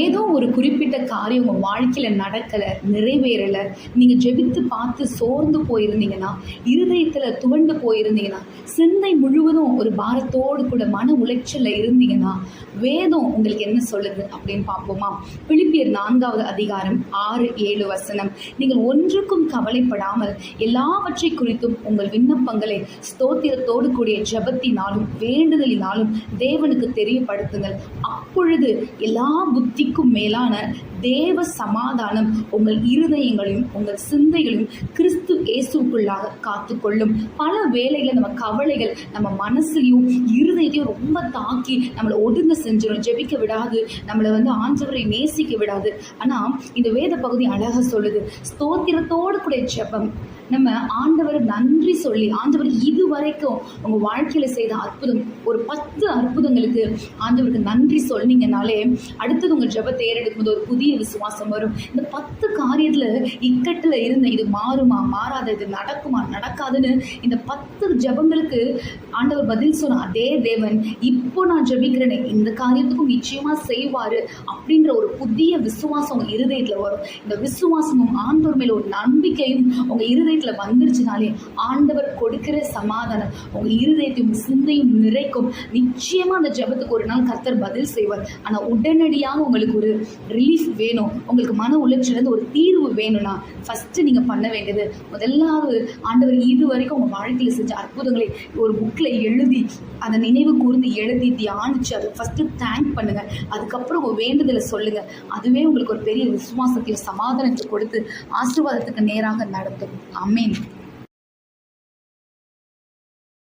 ஏதோ ஒரு குறிப்பிட்ட காரியம் உங்கள் வாழ்க்கையில் நடக்கலை, நிறைவேறலை, நீங்கள் ஜெபித்து பார்த்து சோர்ந்து போயிருந்தீங்கன்னா, இருதயத்தில் துவண்டு போயிருந்தீங்கன்னா, சிந்தை முழுவதும் ஒரு பாரத்தோடு கூட மன உளைச்சலில் இருந்தீங்கன்னா, வேதம் உங்களுக்கு என்ன சொல்லுது அப்படின்னு பார்ப்போமா? பிலிப்பியர் 4வது அதிகாரம் 6-7 வசனம். நீங்கள் ஒன்றுக்கும் கவலைப்படாமல் எல்லாவற்றை குறித்தும் உங்கள் விண்ணப்பங்களை ஸ்தோத்திரத்தோடு கூடிய ஜெபத்தினாலும் வேண்டுதலினாலும் தேவனுக்கு தெரியப்படுத்துங்கள். அப்பொழுது எல்லா புத்திக்கும் மேலான தேவ சமாதானம் உங்கள் இருதயங்களையும் உங்கள் சிந்தைகளையும் கிறிஸ்து இயேசுக்குள்ளாக காத்துக்கொள்ளும். பல வேளைகளை நம்ம கவலைகள் நம்ம மனசுலையும் இருதயத்தையும் ரொம்ப தாக்கி நம்மளை ஒடுங்க செஞ்சிடும், ஜெபிக்க விடாது, நம்மளை ஆண்டவரை நேசிக்க விடாது. ஆனால் இந்த வேத பகுதி அழகாக சொல்லுது, ஸ்தோத்திரத்தோடு கூட ஜெபம். நம்ம ஆண்டவரை நன்றி சொல்லி, ஆண்டவர் இதுவரைக்கும் உங்கள் வாழ்க்கையில் செய்த அற்புதம், ஒரு 10 அற்புதங்களுக்கு ஆண்டவருக்கு நன்றி சொன்னீங்கனாலே அடுத்தது உங்கள் ஜெபத்தை ஏறெடுக்கும்போது ஒரு புதிய விசுவாசம் வரும். இந்த 10 காரியத்தில் இக்கட்டில் இருந்த இது மாறுமா மாறாத, இது நடக்குமா நடக்காதுன்னு இந்த 10 ஜெபங்களுக்கு ஆண்டவர் பதில் சொன்ன அதே தேவன் இப்போ நான் ஜெபிக்கிறேனே இந்த காரியத்துக்கும் நிச்சயமாக செய்வார் அப்படின்ற ஒரு புதிய விசுவாசம் உங்கள் இருதயத்தில் வரும். இந்த விசுவாசமும் ஆண்டவர் மேலே ஒரு நம்பிக்கையும் உங்கள் இருதயத்தில் வந்துருச்சுனாலே ஆண்டவர் கொடுக்கிற சமாதானம் உங்கள் இருதயத்தையும் சிந்தையும் நிறைக்கும். நிச்சயமாக அந்த ஜெபத்துக்கு ஒரு நாள் கர்த்தர் பதில் செய்வார். ஆனால் உடனடியாக உங்களுக்கு ஒரு ரிலீஃப் வேணும், உங்களுக்கு மன உளைச்சலேருந்து ஒரு தீர்வு வேணும்னா ஃபஸ்ட்டு நீங்கள் பண்ண வேண்டியது முதலாவது ஆண்டவர் இது வரைக்கும் உங்கள் வாழ்க்கையில் செஞ்ச அற்புதங்களை ஒரு புக்கில் எழுதி அதை நினைவு கூர்ந்து எழுதி தியானிச்சு அதை ஃபஸ்ட்டு தேங்க் பண்ணுங்கள். அதுக்கப்புறம் உங்கள் வேண்டுதலை சொல்லுங்கள். அதுவே உங்களுக்கு ஒரு பெரிய விசுவாசத்தையும் சமாதானத்தை கொடுத்து ஆசீர்வாதத்துக்கு நேராக நடத்தும். ஆமென்.